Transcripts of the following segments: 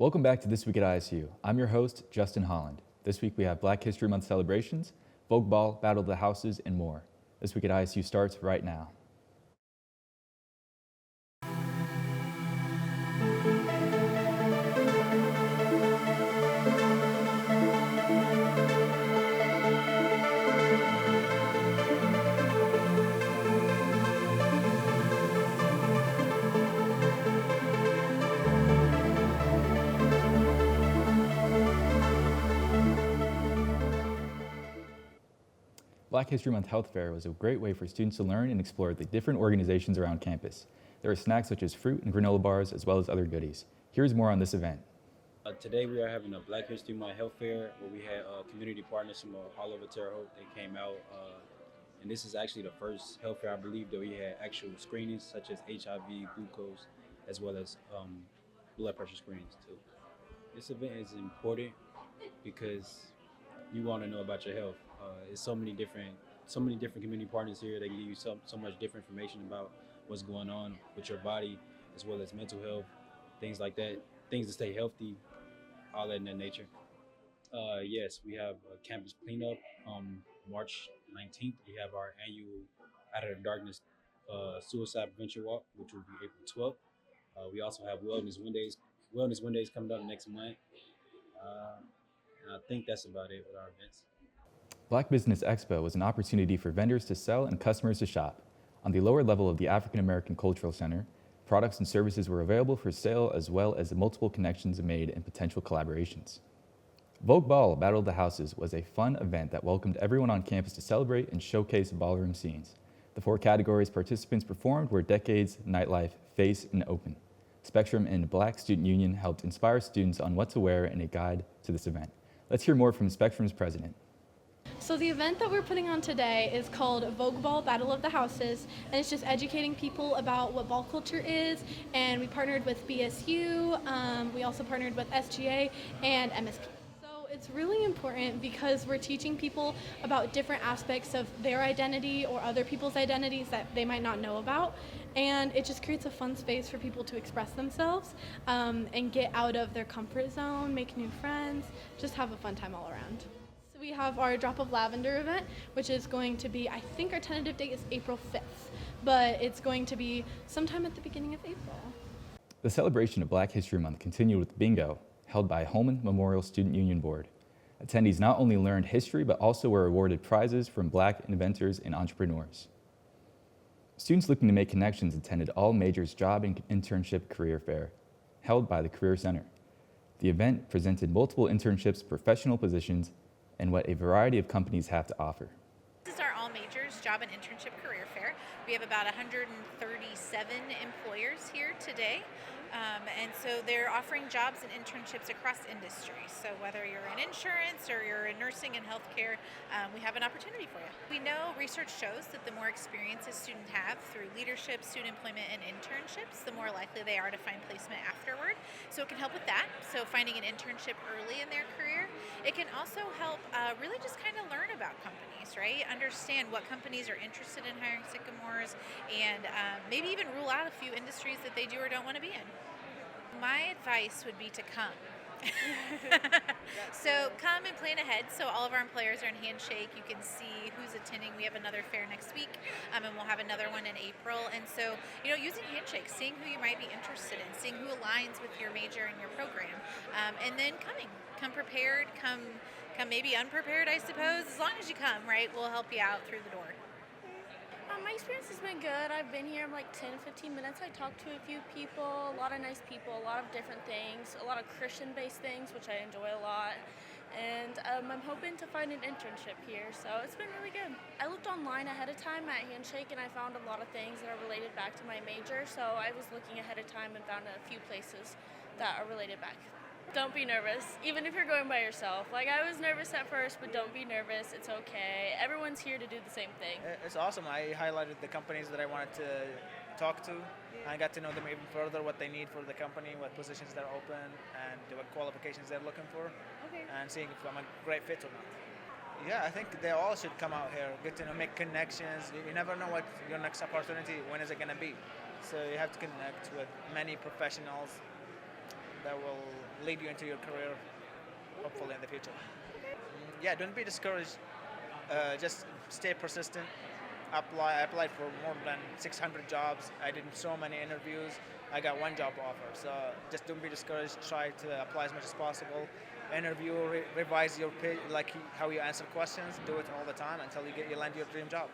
Welcome back to This Week at ISU. I'm your host, Justin Holland. This week we have Black History Month celebrations, Vogueball, Battle of the Houses, and more. This Week at ISU starts right now. Black History Month Health Fair was a great way for students to learn and explore the different organizations around campus. There are snacks such as fruit and granola bars, as well as other goodies. Here's more on this event. Today we are having a Black History Month Health Fair where we had community partners from all over Terre Haute. They came out, and this is actually the first health fair, I believe, that we had actual screenings such as HIV, glucose, as well as blood pressure screenings too. This event is important because you want to know about your health. There's so many different community partners here. They give you so much different information about what's going on with your body, as well as mental health, things like that, things to stay healthy, all that in that nature. Yes, we have a campus cleanup March 19th. We have our annual Out of the Darkness suicide prevention walk, which will be April 12th. We also have Wellness Wednesdays coming up next month. And I think that's about it with our events. Black Business Expo was an opportunity for vendors to sell and customers to shop. On the lower level of the African American Cultural Center, products and services were available for sale, as well as multiple connections made and potential collaborations. Vogueball, Battle of the Houses was a fun event that welcomed everyone on campus to celebrate and showcase ballroom scenes. The 4 categories participants performed were decades, nightlife, face, and open. Spectrum and Black Student Union helped inspire students on what to wear and a guide to this event. Let's hear more from Spectrum's president. So the event that we're putting on today is called Vogueball, Battle of the Houses, and it's just educating people about what ball culture is, and we partnered with BSU, we also partnered with SGA and MSP. So it's really important because we're teaching people about different aspects of their identity or other people's identities that they might not know about, and it just creates a fun space for people to express themselves and get out of their comfort zone, make new friends, just have a fun time all around. We have our Drop of Lavender event, which is going to be, I think our tentative date is April 5th, but it's going to be sometime at the beginning of April. The celebration of Black History Month continued with bingo, held by Holland Memorial Student Union Board. Attendees not only learned history, but also were awarded prizes from Black inventors and entrepreneurs. Students looking to make connections attended all majors job and internship career fair, held by the Career Center. The event presented multiple internships, professional positions, and what a variety of companies have to offer. This is our All Majors Job and Internship Career Fair. We have about 137 employers here today. And so they're offering jobs and internships across industries. So whether you're in insurance or you're in nursing and healthcare, we have an opportunity for you. We know research shows that the more experiences students have through leadership, student employment, and internships, the more likely they are to find placement afterward. So it can help with that. So finding an internship early in their career. It can also help really just kind of learn about companies, right? Understand what companies are interested in hiring Sycamores, and maybe even rule out a few industries that they do or don't want to be in. My advice would be to come. So come and plan ahead. So all of our employers are in Handshake. You can see who's attending. We have another fair next week, and we'll have another one in April. And so, using Handshake, seeing who you might be interested in, seeing who aligns with your major and your program, and then come prepared, come maybe unprepared, I suppose. As long as you come, right, we'll help you out through the door. My experience has been good. I've been here like 10, 15 minutes. I talked to a few people, a lot of nice people, a lot of different things, a lot of Christian-based things, which I enjoy a lot. And I'm hoping to find an internship here, so it's been really good. I looked online ahead of time at Handshake, and I found a lot of things that are related back to my major, so I was looking ahead of time and found a few places that are related back. Don't be nervous, even if you're going by yourself. Like, I was nervous at first, but don't be nervous. It's okay. Everyone's here to do the same thing. It's awesome. I highlighted the companies that I wanted to talk to. I got to know them even further, what they need for the company, what positions they're open, and what qualifications they're looking for, and seeing if I'm a great fit or not. Yeah, I think they all should come out here, get to make connections. You never know what your next opportunity, when is it going to be. So you have to connect with many professionals that will lead you into your career, hopefully in the future. Yeah, don't be discouraged. Just stay persistent. I applied for more than 600 jobs. I did so many interviews. I got one job offer. So just don't be discouraged. Try to apply as much as possible. Interview, revise your pitch, like how you answer questions. Do it all the time until you land your dream job.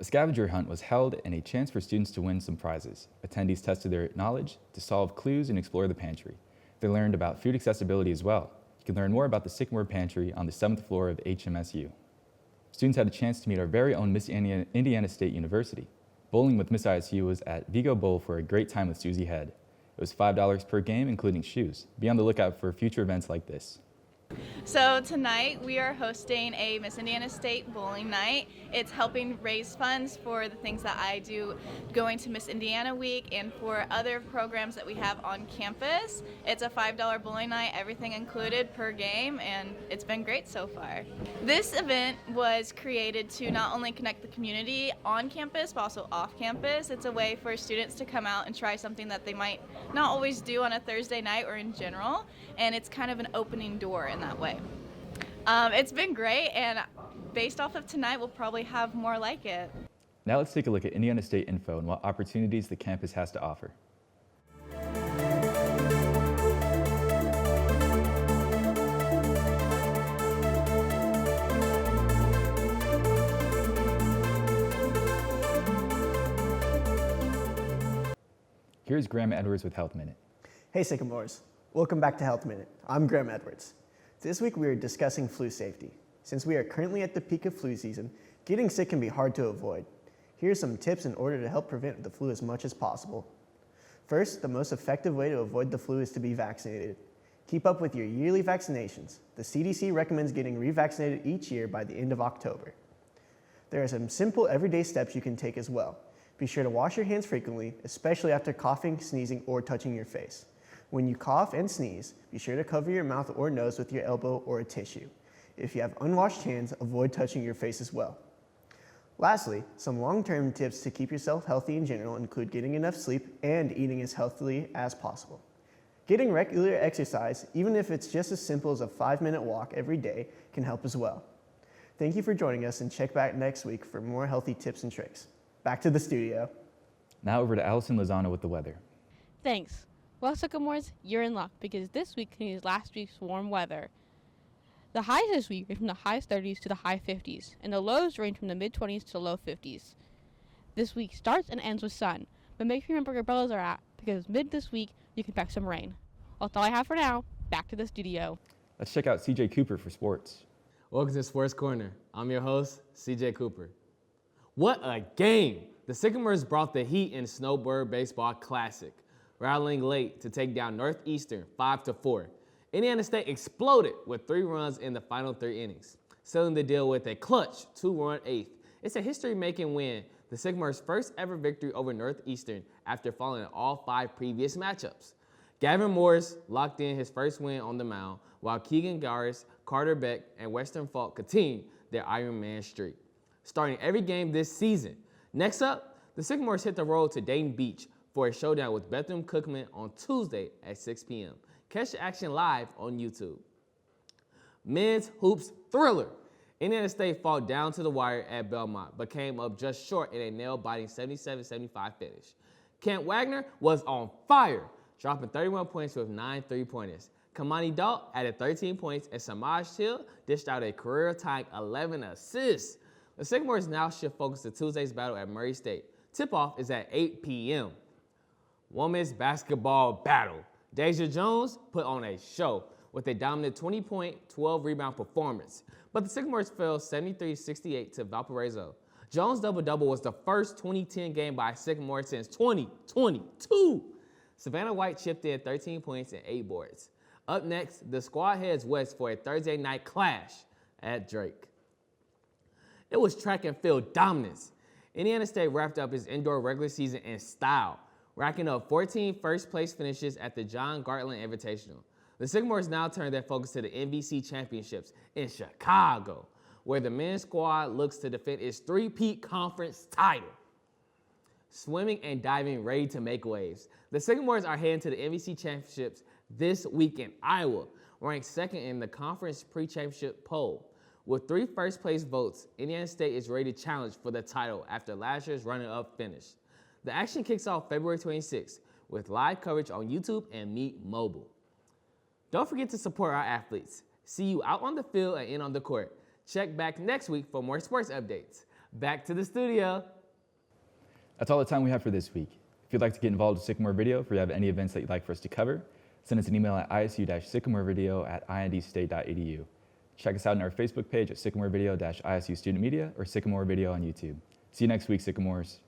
A scavenger hunt was held and a chance for students to win some prizes. Attendees tested their knowledge to solve clues and explore the pantry. They learned about food accessibility as well. You can learn more about the Sycamore Pantry on the 7th floor of HMSU. Students had a chance to meet our very own Miss Indiana State University. Bowling with Miss ISU was at Vogueball for a great time with Susie Head. It was $5 per game, including shoes. Be on the lookout for future events like this. So tonight we are hosting a Miss Indiana State bowling night. It's helping raise funds for the things that I do going to Miss Indiana Week and for other programs that we have on campus. It's a $5 bowling night, everything included per game, and it's been great so far. This event was created to not only connect the community on campus but also off campus. It's a way for students to come out and try something that they might not always do on a Thursday night or in general, and it's kind of an opening door in that way. It's been great, and based off of tonight, we'll probably have more like it. Now let's take a look at Indiana State info and what opportunities the campus has to offer. Here's Graham Edwards with Health Minute. Hey Sycamores, welcome back to Health Minute. I'm Graham Edwards. This week we are discussing flu safety. Since we are currently at the peak of flu season, getting sick can be hard to avoid. Here are some tips in order to help prevent the flu as much as possible. First, the most effective way to avoid the flu is to be vaccinated. Keep up with your yearly vaccinations. The CDC recommends getting revaccinated each year by the end of October. There are some simple everyday steps you can take as well. Be sure to wash your hands frequently, especially after coughing, sneezing, or touching your face. When you cough and sneeze, be sure to cover your mouth or nose with your elbow or a tissue. If you have unwashed hands, avoid touching your face as well. Lastly, some long-term tips to keep yourself healthy in general include getting enough sleep and eating as healthily as possible. Getting regular exercise, even if it's just as simple as a 5-minute walk every day, can help as well. Thank you for joining us, and check back next week for more healthy tips and tricks. Back to the studio. Now over to Allyson Lozano with the weather. Thanks. Well, Sycamores, you're in luck because this week continues last week's warm weather. The highs this week range from the high 30s to the high 50s, and the lows range from the mid-20s to low 50s. This week starts and ends with sun, but make sure you remember where your umbrellas are at because mid this week you can expect some rain. Well, that's all I have for now. Back to the studio. Let's check out CJ Cooper for sports. Welcome to Sports Corner. I'm your host, CJ Cooper. What a game! The Sycamores brought the heat in Snowbird Baseball Classic, rattling late to take down Northeastern 5-4. Indiana State exploded with 3 runs in the final 3 innings, sealing the deal with a clutch 2-run 8th. It's a history-making win, the Sycamores' first ever victory over Northeastern after falling in all 5 previous matchups. Gavin Morris locked in his first win on the mound, while Keegan Garris, Carter Beck, and Western Falk continued their Iron Man streak, starting every game this season. Next up, the Sycamores hit the road to Dayton Beach for a showdown with Bethlehem Cookman on Tuesday at 6 p.m. Catch the action live on YouTube. Men's hoops thriller. Indiana State fought down to the wire at Belmont, but came up just short in a nail-biting 77-75 finish. Kent Wagner was on fire, dropping 31 points with 9 3-pointers. Kamani Dalt added 13 points, and Samaj Hill dished out a career-tying 11 assists. The Sycamores now shift focus to Tuesday's battle at Murray State. Tip-off is at 8 p.m. Women's basketball battle. Deja Jones put on a show with a dominant 20-point, 12-rebound performance, but the Sycamores fell 73-68 to Valparaiso. Jones' double-double was the first 2010 game by Sycamore since 2022. Savannah White chipped in 13 points and 8 boards. Up next, the squad heads west for a Thursday night clash at Drake. It was track and field dominance. Indiana State wrapped up its indoor regular season in style, racking up 14 first-place finishes at the John Gartland Invitational. The Sycamores now turn their focus to the NBC Championships in Chicago, where the men's squad looks to defend its three-peat conference title. Swimming and diving ready to make waves. The Sycamores are heading to the NBC Championships This week in Iowa, ranked second in the conference pre-championship poll. With 3 first-place votes, Indiana State is ready to challenge for the title after last year's runner-up finish. The action kicks off February 26th with live coverage on YouTube and Meet Mobile. Don't forget to support our athletes. See you out on the field and in on the court. Check back next week for more sports updates. Back to the studio. That's all the time we have for this week. If you'd like to get involved with Sycamore Video, or you have any events that you'd like for us to cover, send us an email at isu-sycamorevideo@indstate.edu. Check us out on our Facebook page at Sycamore Video-ISU Student Media or Sycamore Video on YouTube. See you next week, Sycamores.